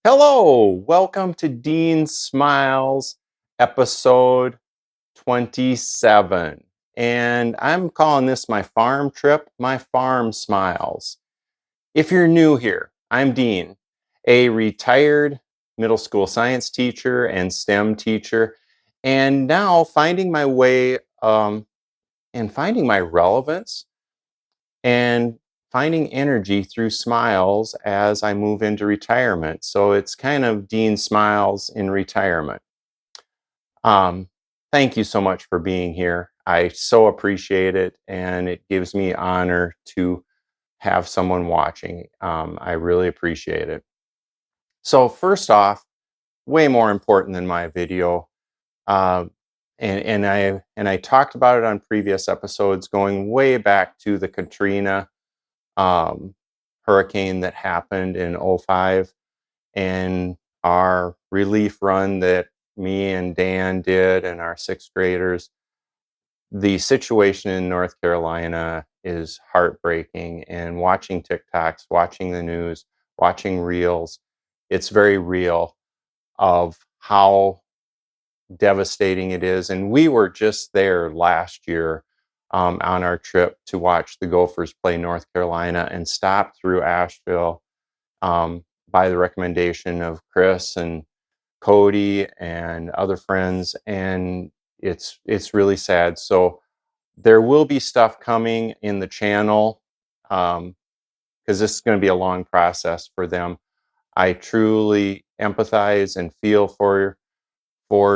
Hello, welcome to Dean Smiles, episode 27. And I'm calling this my farm trip, my farm smiles. If you're new here, I'm Dean, a retired middle school science teacher and STEM teacher, and now finding my way and finding my relevance and finding energy through smiles as I move into retirement. So it's kind of Dean Smiles in retirement. Um, Thank you so much for being here. I so appreciate it, and it gives me honor to have someone watching. I really appreciate it. So first off, way more important than my video, uh, and I talked about it on previous episodes, going way back to the Katrina um, hurricane that happened in '05, and our relief run that me and Dan did and our sixth graders. The situation in North Carolina is heartbreaking, and watching TikToks, watching the news, watching reels, it's very real of how devastating it is. And we were just there last year on our trip to watch the Gophers play North Carolina and stopped through Asheville by the recommendation of Chris and Cody and other friends. And it's really sad. So there will be stuff coming in the channel because this is going to be a long process for them. I truly empathize and feel for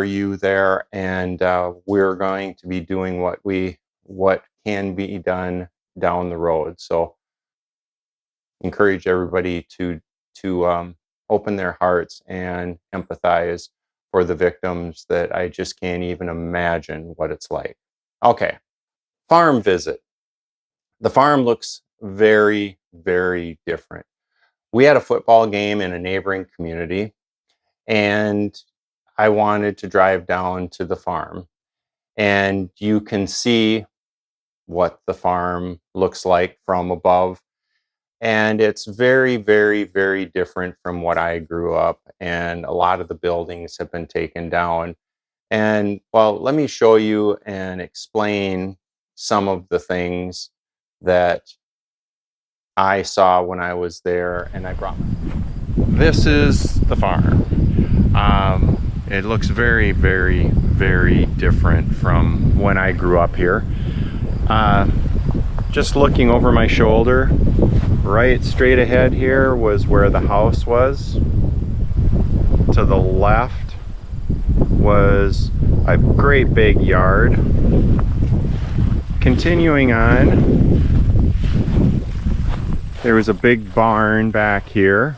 you there, and we're going to be doing what can be done down the road. So encourage everybody to open their hearts and empathize for the victims that I just can't even imagine what it's like. Okay, farm visit. The farm looks very, very different. We had a football game in a neighboring community, and I wanted to drive down to the farm. And you can see what the farm looks like from above. And it's very, very, very different from what I grew up. And a lot of the buildings have been taken down. And well, let me show you and explain some of the things that I saw when I was there, and I brought. This is the farm. It looks very, very, very different from when I grew up here. Just looking over my shoulder, right straight ahead here was where the house was. To the left was a great big yard. Continuing on, there was a big barn back here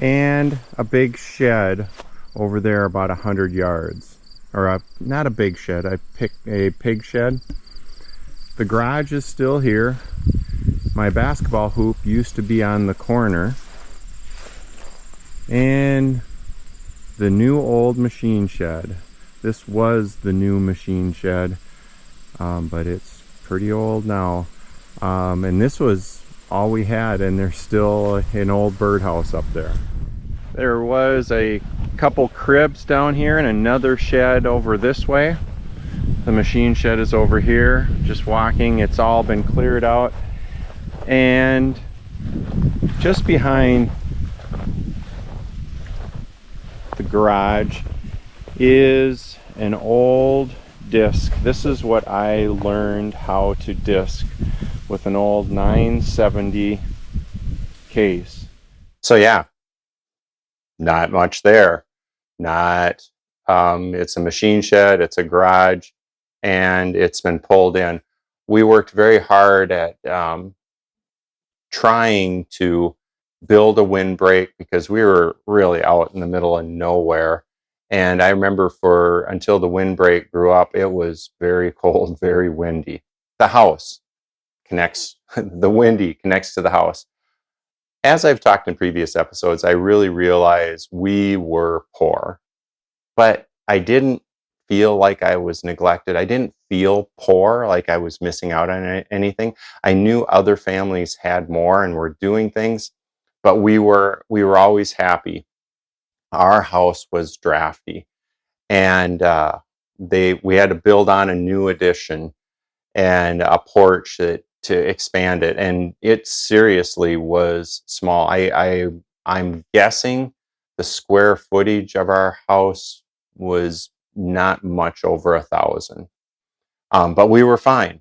and a big shed over there about 100 yards. Or not a big shed, a pig shed. The garage is still here. My basketball hoop used to be on the corner. And the new old machine shed. This was the new machine shed, but it's pretty old now. And this was all we had, and there's still an old birdhouse up there. There was a couple cribs down here and another shed over this way. The machine shed is over here. Just walking, it's all been cleared out. And just behind the garage is an old disc. This is what I learned how to disc with an old 970 case. So yeah, not much there. Not it's a machine shed, it's a garage, and it's been pulled in. We worked very hard at trying to build a windbreak because we were really out in the middle of nowhere. And I remember until the windbreak grew up, it was very cold, very windy. The house connects, the windy connects to the house. As I've talked in previous episodes, I really realized we were poor, but I didn't feel like I was neglected. I didn't feel poor, like I was missing out on anything. I knew other families had more and were doing things, but we were always happy. Our house was drafty, and we had to build on a new addition and a porch to expand it, and it seriously was small. I'm guessing the square footage of our house was not much over 1,000, but we were fine.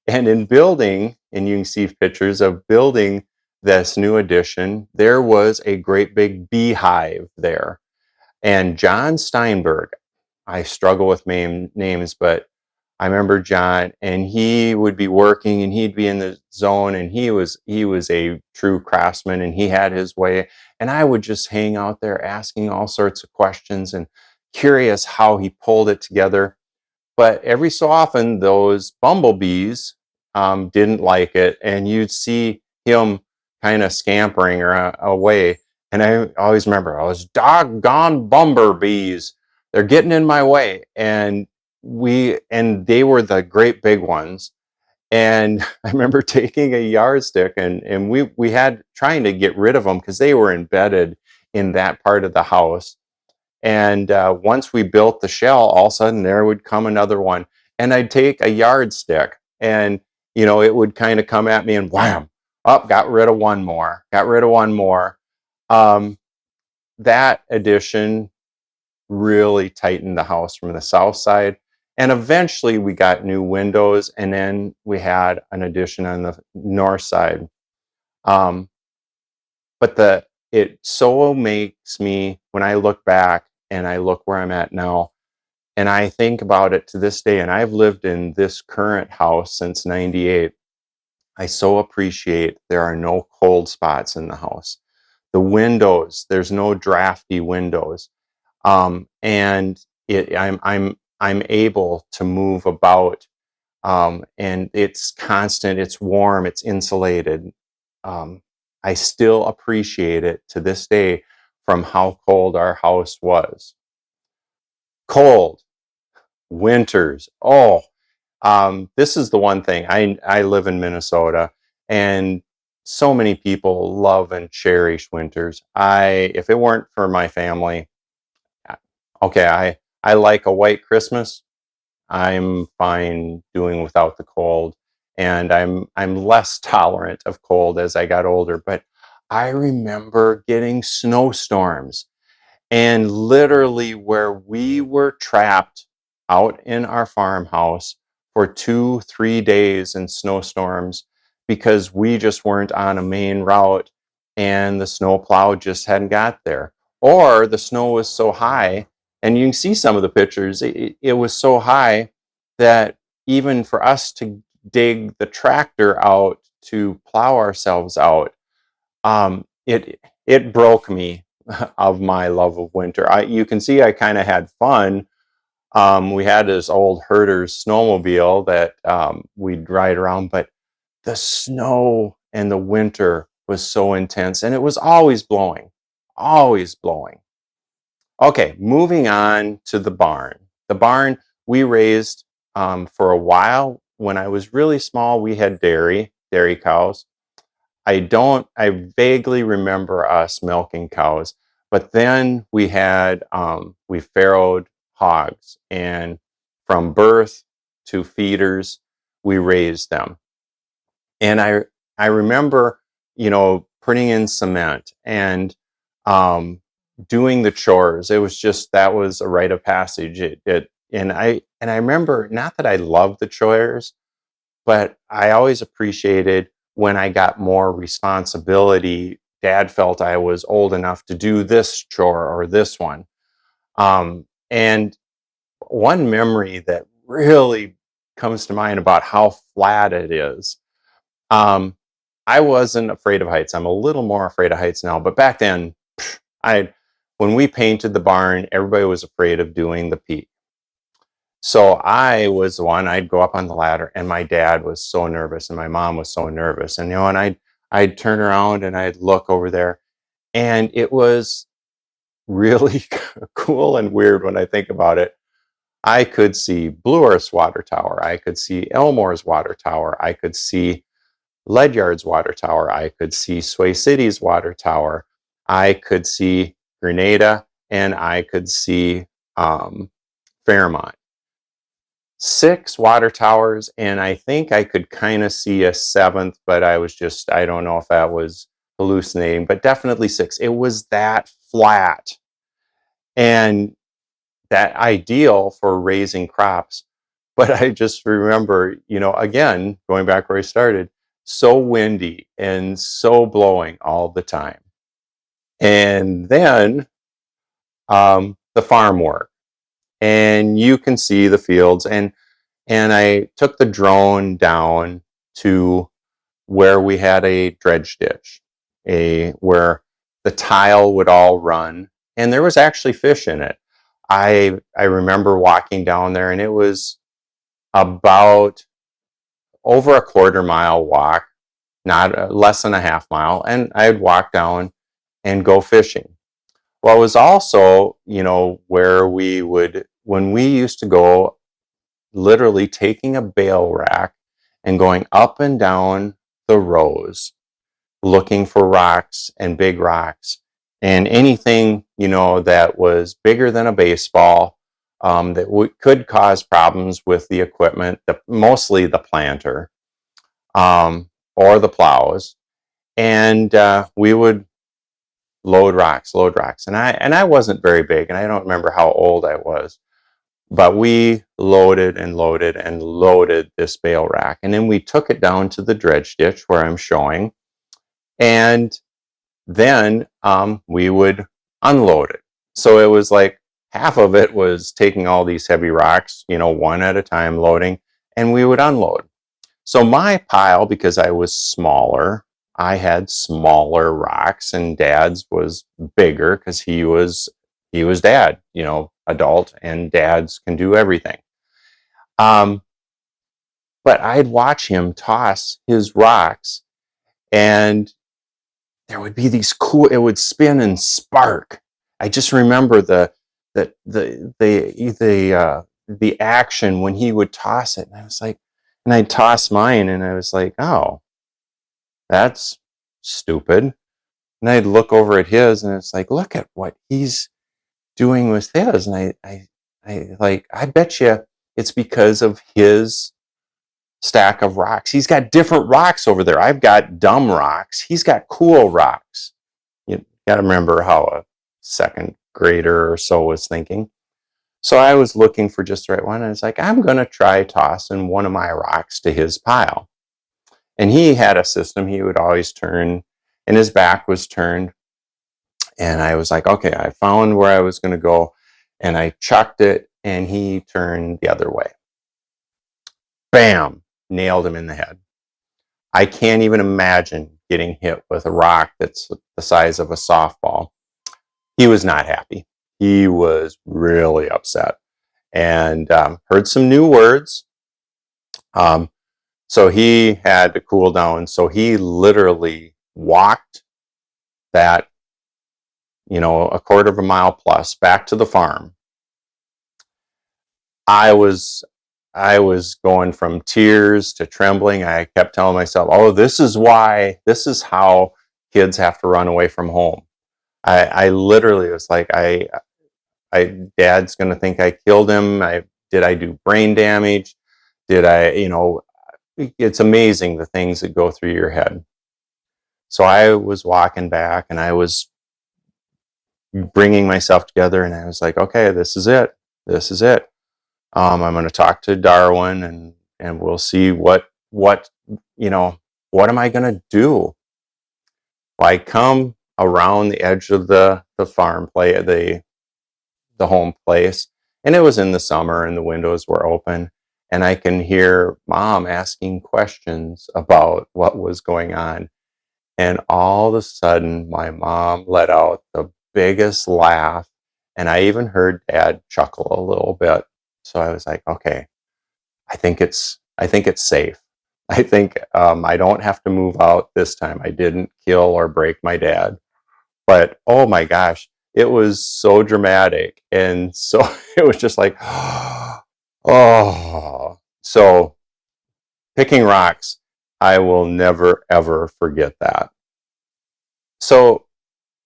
And in building, and you can see pictures of building this new addition, there was a great big beehive there. And John Steinberg, I struggle with names, but I remember John, and he would be working, and he'd be in the zone, and he was a true craftsman, and he had his way. And I would just hang out there asking all sorts of questions and curious how he pulled it together. But every so often, those bumblebees didn't like it, and you'd see him kind of scampering away. And I always remember, I was doggone bumblebees. They're getting in my way, and they were the great big ones. And I remember taking a yardstick, and we had trying to get rid of them because they were embedded in that part of the house. And once we built the shell, all of a sudden there would come another one. And I'd take a yardstick, and it would kind of come at me, and wham, up, got rid of one more, got rid of one more. Um, that addition really tightened the house from the south side. And eventually we got new windows, and then we had an addition on the north side. Um, but it so makes me, when I look back and I look where I'm at now, and I think about it to this day, and I've lived in this current house since 98. I so appreciate there are no cold spots in the house. The windows, there's no drafty windows. And I'm able to move about, and it's constant, it's warm, it's insulated. I still appreciate it to this day from how cold our house was. Cold winters. Oh, this is the one thing. I live in Minnesota, and so many people love and cherish winters. If it weren't for my family, okay, I like a white Christmas. I'm fine doing without the cold, and I'm less tolerant of cold as I got older. But I remember getting snowstorms, and literally where we were trapped out in our farmhouse for 2, 3 days in snowstorms because we just weren't on a main route, and the snowplow just hadn't got there. Or the snow was so high, and you can see some of the pictures, it was so high that even for us to dig the tractor out to plow ourselves out, it broke me of my love of winter. You can see I kind of had fun. We had this old Herter's snowmobile that we'd ride around, but the snow and the winter was so intense, and it was always blowing, always blowing. Okay, moving on to the barn. The barn we raised for a while. When I was really small, we had dairy cows. I vaguely remember us milking cows, but then we farrowed hogs, and from birth to feeders, we raised them. And I remember, putting in cement and doing the chores. It was just, that was a rite of passage. And I remember, not that I loved the chores, but I always appreciated when I got more responsibility. Dad felt I was old enough to do this chore or this one. And one memory that really comes to mind about how flat it is. I wasn't afraid of heights. I'm a little more afraid of heights now, but back then, when we painted the barn, everybody was afraid of doing the peak. So I was the one, I'd go up on the ladder, and my dad was so nervous, and my mom was so nervous. And I'd turn around and I'd look over there, and it was really cool and weird when I think about it. I could see Blue Earth's water tower. I could see Elmore's water tower. I could see Ledyard's water tower. I could see Sway City's water tower. I could see Grenada, and I could see Fairmont. 6 water towers, and I think I could kind of see a 7th, but I don't know if that was hallucinating, but definitely 6. It was that flat and that ideal for raising crops. But I just remember, again, going back where I started, so windy and so blowing all the time. And then the farm work, and you can see the fields. And I took the drone down to where we had a dredge ditch, where the tile would all run, and there was actually fish in it. I remember walking down there, and it was about over a quarter-mile walk, not less than a half mile, and I'd walk down and go fishing. Well, it was also, where when we used to go, literally taking a bale rack and going up and down the rows, looking for rocks and big rocks and anything, that was bigger than a baseball, that could cause problems with the equipment, mostly the planter, or the plows. And we would load rocks. And I wasn't very big, and I don't remember how old I was, but we loaded and loaded and loaded this bale rack. And then we took it down to the dredge ditch where I'm showing. And then we would unload it. So it was like half of it was taking all these heavy rocks, one at a time loading, and we would unload. So my pile, because I was smaller, I had smaller rocks, and Dad's was bigger because he was Dad, adult, and dads can do everything. But I'd watch him toss his rocks, and there would be these it would spin and spark. I just remember the action when he would toss it, and I was like, and I'd toss mine, and I was like, oh, that's stupid. And I'd look over at his, and it's like, look at what he's doing with his. And I bet you it's because of his stack of rocks. He's got different rocks over there. I've got dumb rocks. He's got cool rocks. You got to remember how a second grader or so was thinking. So I was looking for just the right one. And I was like, I'm going to try tossing one of my rocks to his pile. And he had a system. He would always turn, and his back was turned. And I was like, okay, I found where I was going to go. And I chucked it, and he turned the other way. Bam! Nailed him in the head. I can't even imagine getting hit with a rock that's the size of a softball. He was not happy. He was really upset, and heard some new words. So he had to cool down. So he literally walked that, a quarter of a mile plus back to the farm. I was going from tears to trembling. I kept telling myself, oh, this is how kids have to run away from home. I literally was like, Dad's going to think I killed him. Did I do brain damage? Did I, it's amazing the things that go through your head. So I was walking back, and I was bringing myself together, and I was like, okay, this is it. I'm going to talk to Darwin, and we'll see what am I going to do? Well, I come around the edge of the farm play, the home place, and it was in the summer, and the windows were open, and I can hear Mom asking questions about what was going on. And all of a sudden, my mom let out the biggest laugh, and I even heard Dad chuckle a little bit. So I was like, okay, I think it's safe. I think I don't have to move out this time. I didn't kill or break my dad. But oh my gosh, it was so dramatic. And so it was just like, oh. So picking rocks, I will never, ever forget that. So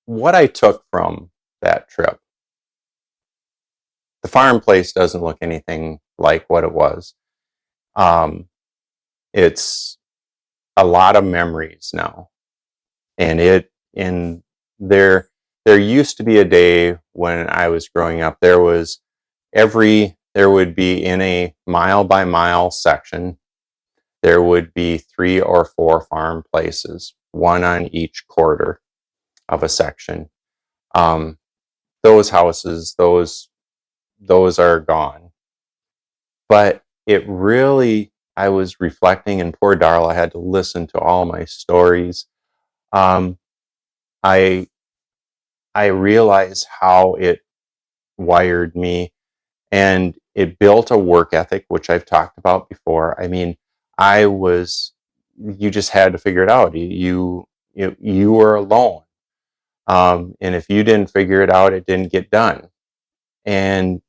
what I took from that trip, the farm place doesn't look anything like what it was. It's a lot of memories now. And there used to be a day when I was growing up, there would be in a mile by mile section, there would be 3 or 4 farm places, one on each quarter of a section. Those houses, those are gone. But it really, I was reflecting, and poor Darla had to listen to all my stories. I realized how it wired me, and it built a work ethic, which I've talked about before. I mean, you just had to figure it out. You were alone. And if you didn't figure it out, it didn't get done. And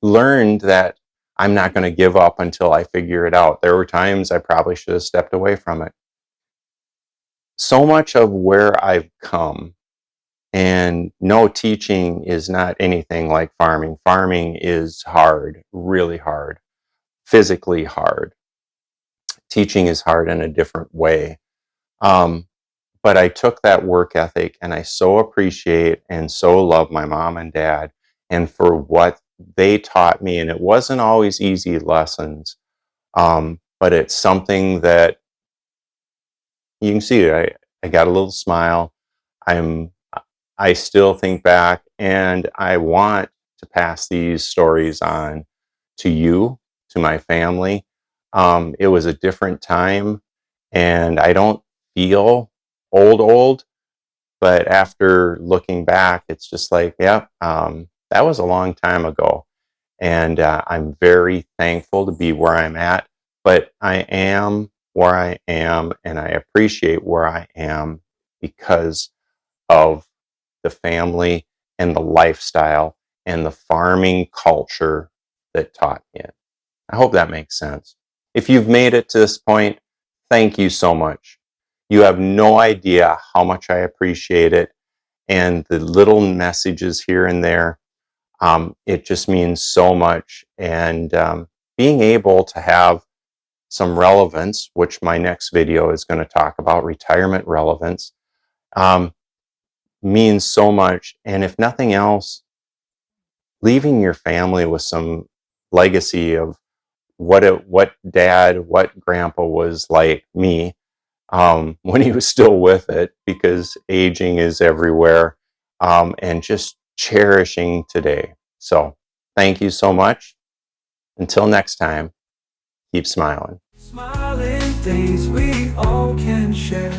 learned that I'm not going to give up until I figure it out. There were times I probably should have stepped away from it. So much of where I've come, and no, teaching is not anything like farming. Farming is hard, really hard, physically hard. Teaching is hard in a different way. But I took that work ethic, and I so appreciate and so love my mom and dad, and for what they taught me. And it wasn't always easy lessons, but it's something that you can see. I got a little smile. I still think back, and I want to pass these stories on to you, to my family. It was a different time, and I don't feel old, but after looking back, it's just like, yeah, that was a long time ago. And I'm very thankful to be where I'm at, but I am where I am, and I appreciate where I am because of the family and the lifestyle and the farming culture that taught me it. I hope that makes sense. If you've made it to this point, thank you so much. You have no idea how much I appreciate it, and the little messages here and there. It just means so much. And being able to have some relevance, which my next video is going to talk about, retirement relevance, means so much. And if nothing else, leaving your family with some legacy of what grandpa was like me, when he was still with it, because aging is everywhere, and just cherishing today. So thank you so much. Until next time, keep smiling. Smiling days we all can share.